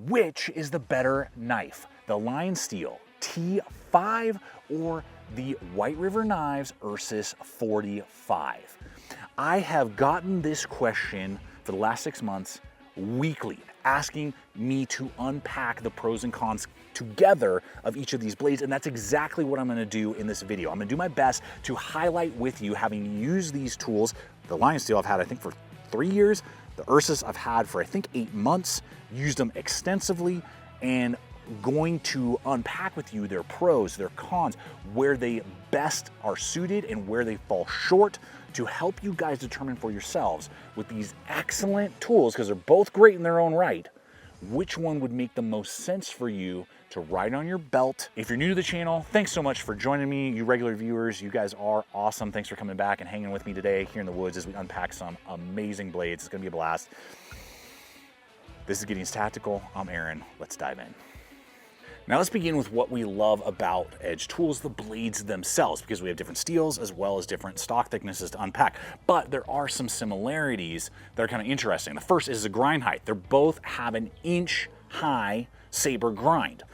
Which is the better knife, the LIONSTEEL T5 or the White River Knives URSUS 45? I have gotten this question for the last 6 months weekly, asking me to unpack the pros and cons together of each of these blades, and that's exactly what I'm gonna do in this video. I'm gonna do my best to highlight with you, having used these tools. The LIONSTEEL I've had, I think, for 3 years. The URSUS I've had for, I think, 8 months, used them extensively, and going to unpack with you their pros, their cons, where they best are suited and where they fall short, to help you guys determine for yourselves with these excellent tools, because they're both great in their own right, which one would make the most sense for you to ride on your belt. If you're new to the channel, thanks so much for joining me. You regular viewers, you guys are awesome. Thanks for coming back and hanging with me today here in the woods as we unpack some amazing blades. It's gonna be a blast. This is Gideonstactical. I'm Aaron. Let's dive in. Now let's begin with what we love about edge tools, the blades themselves, because we have different steels as well as different stock thicknesses to unpack. But there are some similarities that are kind of interesting. The first is the grind height. They both have an inch high saber grind.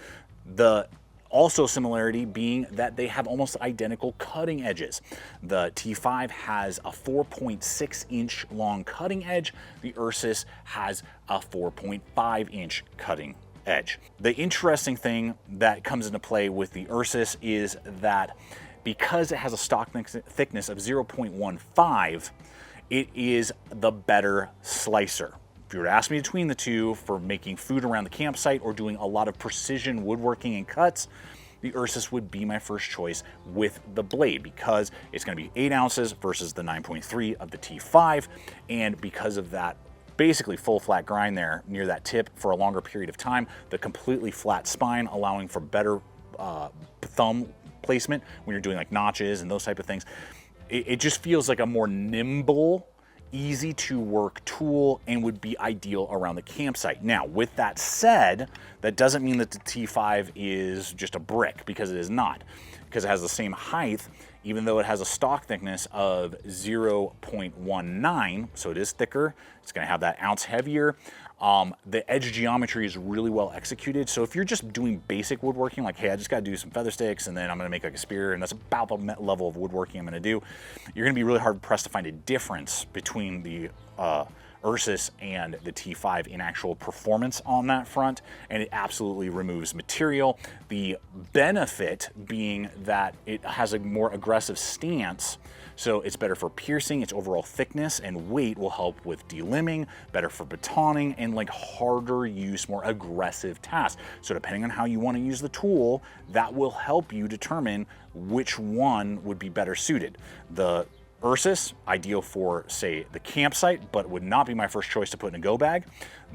The also similarity being that they have almost identical cutting edges. The T5 has a 4.6 inch long cutting edge. The URSUS has a 4.5 inch cutting edge. The interesting thing that comes into play with the URSUS is that because it has a stock thickness of 0.15, it is the better slicer. If you were to ask me between the two for making food around the campsite or doing a lot of precision woodworking and cuts, the URSUS would be my first choice with the blade, because it's going to be 8 ounces versus the 9.3 of the T5, and because of that basically full flat grind there near that tip for a longer period of time, the completely flat spine allowing for better thumb placement when you're doing like notches and those type of things. It just feels like a more nimble, easy to work tool and would be ideal around the campsite. Now, with that said, that doesn't mean that the T5 is just a brick, because it is not, because it has the same height, even though it has a stock thickness of 0.19, so it is thicker. It's gonna have that ounce heavier. The edge geometry is really well executed. So if you're just doing basic woodworking, like, hey, I just gotta do some feather sticks and then I'm gonna make like a spear, and that's about the level of woodworking I'm gonna do, you're gonna be really hard pressed to find a difference between the URSUS and the T5 in actual performance on that front, and it absolutely removes material. The benefit being that it has a more aggressive stance, so it's better for piercing. Its overall thickness and weight will help with delimbing, better for batoning, and like harder use, more aggressive tasks. So depending on how you want to use the tool, that will help you determine which one would be better suited. The URSUS, ideal for, say, the campsite, but would not be my first choice to put in a go bag.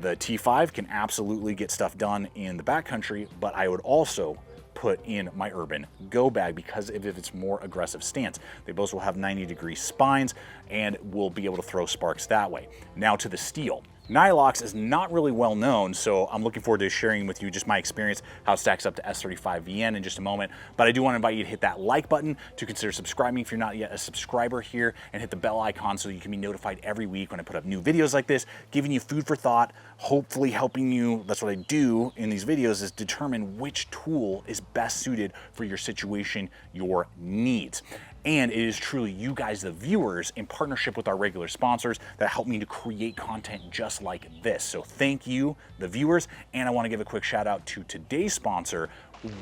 The T5 can absolutely get stuff done in the backcountry, but I would also put in my urban go bag because of its more aggressive stance. They both will have 90-degree spines and will be able to throw sparks that way. Now to the steel. Nylox is not really well known, so I'm looking forward to sharing with you just my experience, how it stacks up to S35VN in just a moment. But I do want to invite you to hit that like button, to consider subscribing if you're not yet a subscriber here, and hit the bell icon so you can be notified every week when I put up new videos like this, giving you food for thought, hopefully helping you. That's what I do in these videos, is determine which tool is best suited for your situation, your needs. And it is truly you guys, the viewers, in partnership with our regular sponsors, that help me to create content just like this. So thank you, the viewers, and I want to give a quick shout out to today's sponsor,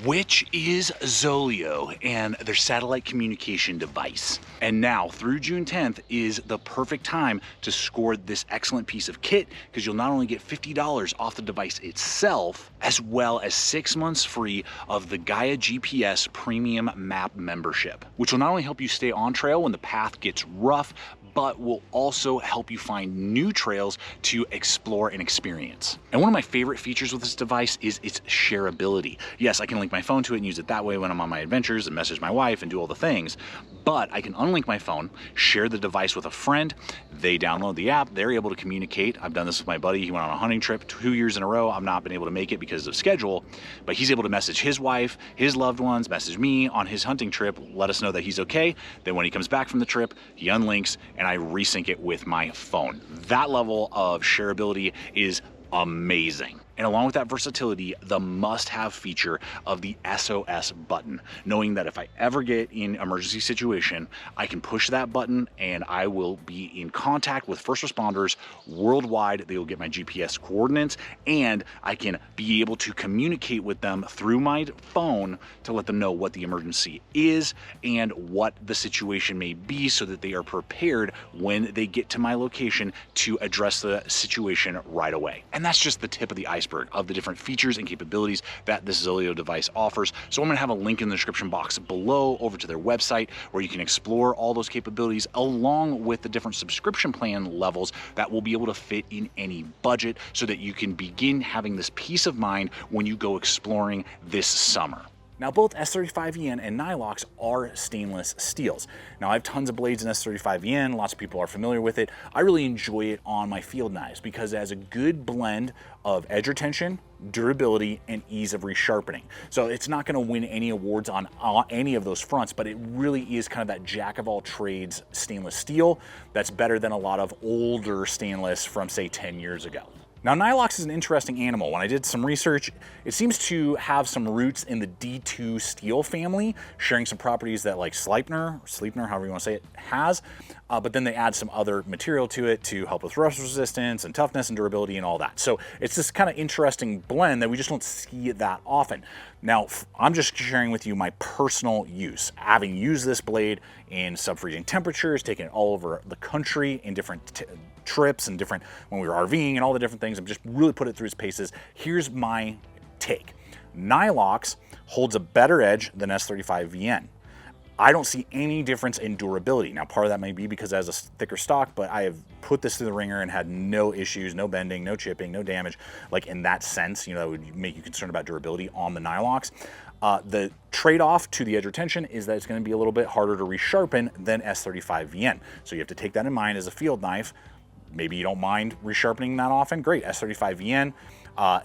which is Zoleo and their satellite communication device. And now through June 10th is the perfect time to score this excellent piece of kit, because you'll not only get $50 off the device itself, as well as 6 months free of the Gaia GPS Premium Map membership, which will not only help you stay on trail when the path gets rough, but will also help you find new trails to explore and experience. And one of my favorite features with this device is its shareability. Yes, I can link my phone to it and use it that way when I'm on my adventures and message my wife and do all the things, but I can unlink my phone, share the device with a friend, they download the app, they're able to communicate. I've done this with my buddy. He went on a hunting trip 2 years in a row. I've not been able to make it because of schedule, but he's able to message his wife, his loved ones, message me on his hunting trip, let us know that he's okay. Then when he comes back from the trip, he unlinks and I resync it with my phone. That level of shareability is amazing. And along with that versatility, the must-have feature of the SOS button, knowing that if I ever get in emergency situation, I can push that button and I will be in contact with first responders worldwide. They will get my GPS coordinates and I can be able to communicate with them through my phone to let them know what the emergency is and what the situation may be so that they are prepared when they get to my location to address the situation right away. And that's just the tip of the iceberg of the different features and capabilities that this ZOLEO device offers. So I'm going to have a link in the description box below over to their website where you can explore all those capabilities along with the different subscription plan levels that will be able to fit in any budget so that you can begin having this peace of mind when you go exploring this summer. Now, both S35EN and Nylox are stainless steels. Now, I have tons of blades in S35EN. Lots of people are familiar with it. I really enjoy it on my field knives because it has a good blend of edge retention, durability, and ease of resharpening. So it's not going to win any awards on any of those fronts, but it really is kind of that jack of all trades stainless steel that's better than a lot of older stainless from, say, 10 years ago. Now, Nylox is an interesting animal. When I did some research, it seems to have some roots in the D2 steel family, sharing some properties that like Sleipner, however you want to say it, has, but then they add some other material to it to help with rust resistance and toughness and durability and all that. So it's this kind of interesting blend that we just don't see that often. Now, I'm just sharing with you my personal use, having used this blade in sub-freezing temperatures, taken it all over the country in different trips and different, when we were RVing and all the different things. I've just really put it through its paces. Here's my take. Nylox holds a better edge than S35VN. I don't see any difference in durability. Now, part of that may be because it has a thicker stock, but I have put this through the ringer and had no issues, no bending, no chipping, no damage. Like in that sense, you know, that would make you concerned about durability on the Nylox. The trade-off to the edge retention is that it's going to be a little bit harder to resharpen than S35VN. So you have to take that in mind as a field knife. Maybe you don't mind resharpening that often. Great, S35VN.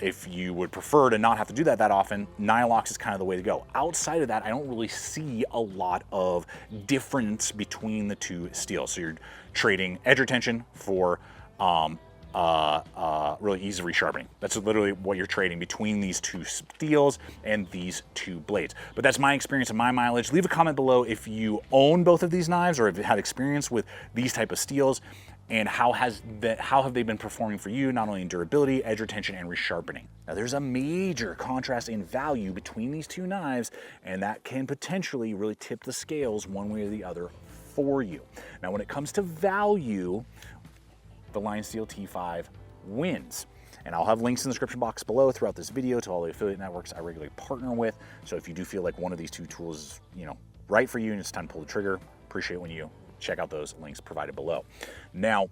If you would prefer to not have to do that often, Nylox is kind of the way to go. Outside of that, I don't really see a lot of difference between the two steels. So you're trading edge retention for really easy resharpening. That's literally what you're trading between these two steels and these two blades. But that's my experience and my mileage. Leave a comment below if you own both of these knives or have had experience with these type of steels, and how have they been performing for you, not only in durability, edge retention, and resharpening. Now, there's a major contrast in value between these two knives, and that can potentially really tip the scales one way or the other for you. Now, when it comes to value, the LIONSTEEL T5 wins. And I'll have links in the description box below throughout this video to all the affiliate networks I regularly partner with. So if you do feel like one of these two tools is, you know, right for you and it's time to pull the trigger, appreciate when you check out those links provided below. Now,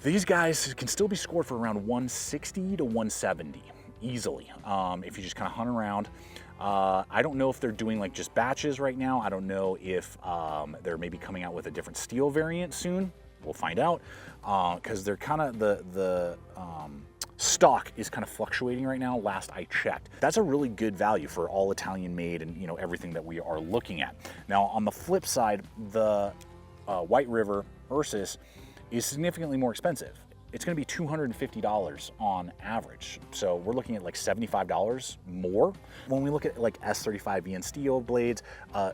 these guys can still be scored for around 160 to 170 easily if you just kind of hunt around. I don't know if they're doing like just batches right now. I don't know if they're maybe coming out with a different steel variant soon. We'll find out because they're kind of the stock is kind of fluctuating right now. Last I checked, that's a really good value for all Italian made and, you know, everything that we are looking at. Now, on the flip side, the White River URSUS is significantly more expensive. It's going to be $250 on average. So we're looking at like $75 more. When we look at like S35VN steel blades,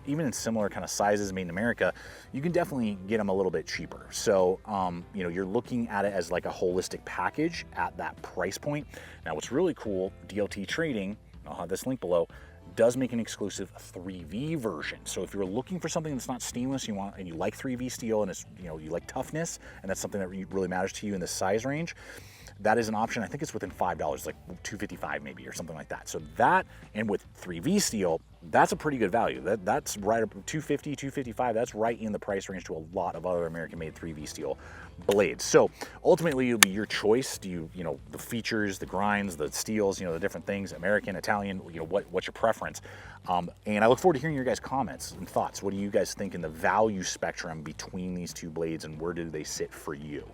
even in similar kind of sizes made in America, you can definitely get them a little bit cheaper. So, you know, you're looking at it as like a holistic package at that price point. Now, what's really cool, DLT Trading, I'll have this link below, does make an exclusive 3V version. So if you're looking for something that's not stainless, you like 3V steel, and it's, you know, you like toughness, and that's something that really matters to you in this size range, that is an option. I think it's within $5, like $255 maybe, or something like that. So that, and with 3V steel, that's a pretty good value. That's right up $250, $255. That's right in the price range to a lot of other American-made 3V steel blades. So ultimately, it'll be your choice. Do you know, the features, the grinds, the steels, you know, the different things, American, Italian, you know, what's your preference? And I look forward to hearing your guys' comments and thoughts. What do you guys think in the value spectrum between these two blades, and where do they sit for you?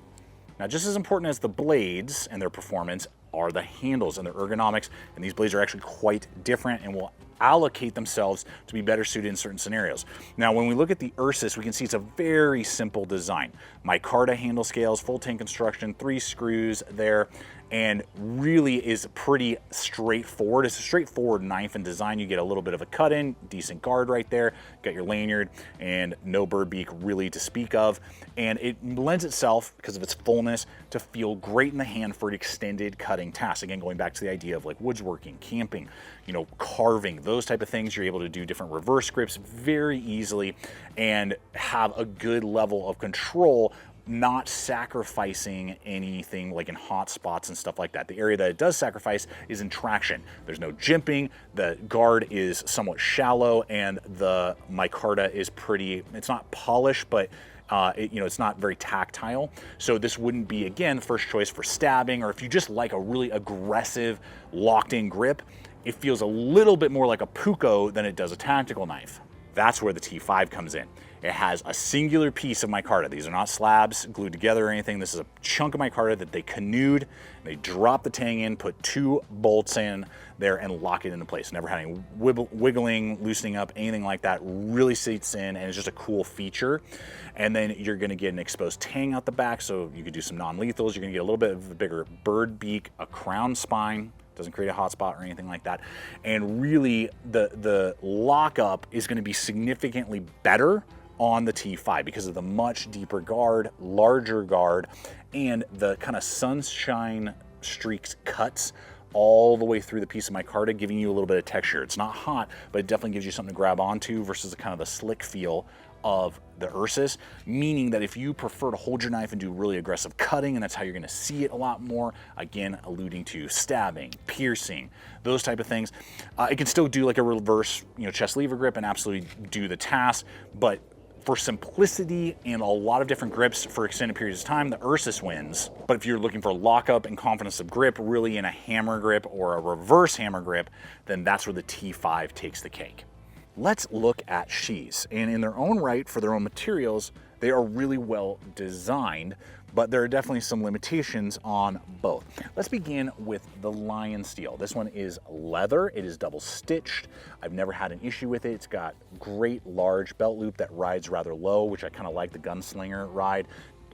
Now, just as important as the blades and their performance are the handles and their ergonomics, and these blades are actually quite different and will allocate themselves to be better suited in certain scenarios. Now, when we look at the URSUS, we can see it's a very simple design. Micarta handle scales, full tank construction, 3 screws there, and really is pretty straightforward. It's a straightforward knife and design. You get a little bit of a cut in, decent guard right there, got your lanyard, and no bird beak really to speak of. And it lends itself, because of its fullness, to feel great in the hand for an extended cutting task. Again, going back to the idea of like woodworking, camping, you know, carving, those type of things, you're able to do different reverse grips very easily and have a good level of control, not sacrificing anything like in hot spots and stuff like that. The area that it does sacrifice is in traction. There's no jimping, the guard is somewhat shallow, and the micarta is pretty, it's not polished, but it's not very tactile. So this wouldn't be, again, first choice for stabbing, or if you just like a really aggressive locked in grip. It feels a little bit more like a puko than it does a tactical knife. That's where the T5 comes in. It has a singular piece of micarta. These are not slabs glued together or anything. This is a chunk of micarta that they canoed. They dropped the tang in, put 2 bolts in there, and lock it into place. Never had any wiggling, loosening up, anything like that. Really sits in, and it's just a cool feature. And then you're gonna get an exposed tang out the back, so you could do some non-lethals. You're gonna get a little bit of a bigger bird beak, a crown spine, doesn't create a hot spot or anything like that. And really, the lockup is gonna be significantly better on the T5 because of the much deeper guard, larger guard, and the kind of sunshine streaks cuts all the way through the piece of micarta, giving you a little bit of texture. It's not hot, but it definitely gives you something to grab onto versus the kind of the slick feel of the URSUS, meaning that if you prefer to hold your knife and do really aggressive cutting, and that's how you're gonna see it a lot more, again, alluding to stabbing, piercing, those type of things, it can still do like a reverse, chest lever grip and absolutely do the task, but for simplicity and a lot of different grips for extended periods of time, the URSUS wins. But if you're looking for lockup and confidence of grip, really in a hammer grip or a reverse hammer grip, then that's where the T5 takes the cake. Let's look at sheaths, and in their own right, for their own materials, they are really well designed, but there are definitely some limitations on both. Let's begin with the LIONSTEEL. This one is leather, it is double stitched. I've never had an issue with it. It's got great large belt loop that rides rather low, which I kind of like the gunslinger ride,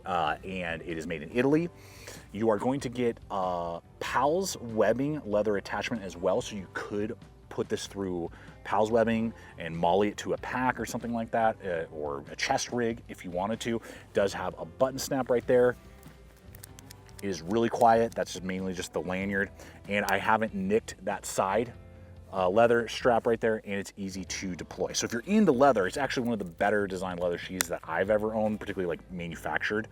and it is made in Italy. You are going to get PALS webbing leather attachment as well, so you could put this through PALS webbing and molly it to a pack or something like that, or a chest rig if you wanted to. It does have a button snap right there. It is really quiet. That's just mainly just the lanyard, and I haven't nicked that side leather strap right there, and it's easy to deploy. So if you're into leather, it's actually one of the better designed leather sheaths that I've ever owned, particularly like manufactured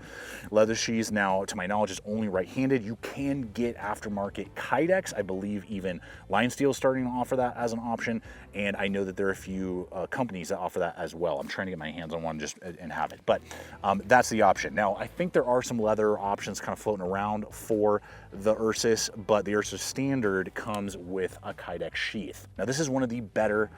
leather sheaths. Now, to my knowledge, it's only right-handed. You can get aftermarket kydex. I believe even LIONSTEEL is starting to offer that as an option, and I know that there are a few companies that offer that as well. I'm trying to get my hands on one just and have it, but that's the option. Now, I think there are some leather options kind of floating around for the URSUS, but the URSUS standard comes with a kydex sheath. Now, this is one of the better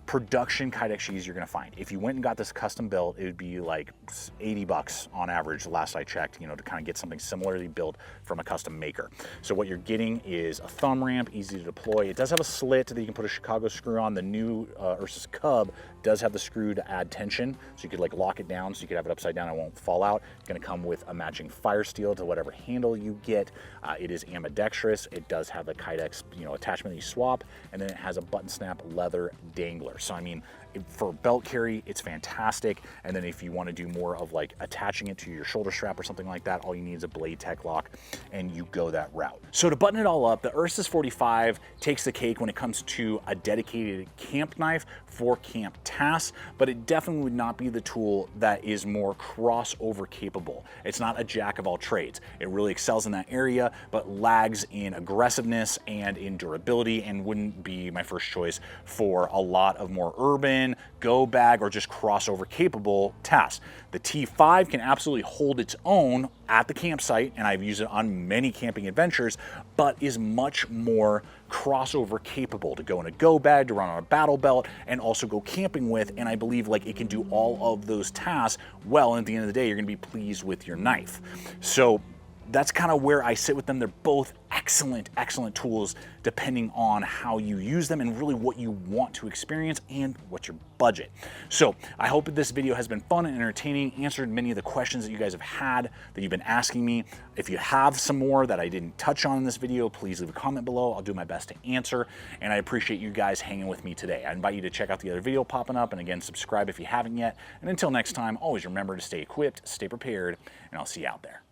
production kydex sheaths you're gonna find. If you went and got this custom built, it would be like 80 bucks on average, last I checked, to kind of get something similarly built from a custom maker. So what you're getting is a thumb ramp, easy to deploy. It does have a slit that you can put a Chicago screw on. The new URSUS Cub does have the screw to add tension, so you could like lock it down so you could have it upside down and it won't fall out. It's gonna come with a matching fire steel to whatever handle you get. It is ambidextrous. It does have the kydex attachment that you swap, and then it has a button snap leather dangler. So I mean, for belt carry, it's fantastic. And then if you want to do more of like attaching it to your shoulder strap or something like that, all you need is a Bladehq lock, and you go that route. So to button it all up, the URSUS 45 takes the cake when it comes to a dedicated camp knife for camp tasks, but it definitely would not be the tool that is more crossover capable. It's not a jack of all trades. It really excels in that area, but lags in aggressiveness and in durability, and wouldn't be my first choice for a lot of more urban, go bag, or just crossover capable tasks. The T5 can absolutely hold its own at the campsite, and I've used it on many camping adventures, but is much more crossover capable to go in a go bag, to run on a battle belt, and also go camping with. And I believe like it can do all of those tasks well, and at the end of the day, you're gonna be pleased with your knife. So that's kind of where I sit with them. They're both excellent, excellent tools depending on how you use them and really what you want to experience and what's your budget. So I hope that this video has been fun and entertaining, answered many of the questions that you guys have had, that you've been asking me. If you have some more that I didn't touch on in this video, please leave a comment below. I'll do my best to answer, and I appreciate you guys hanging with me today. I invite you to check out the other video popping up, and again, subscribe if you haven't yet. And until next time, always remember to stay equipped, stay prepared, and I'll see you out there.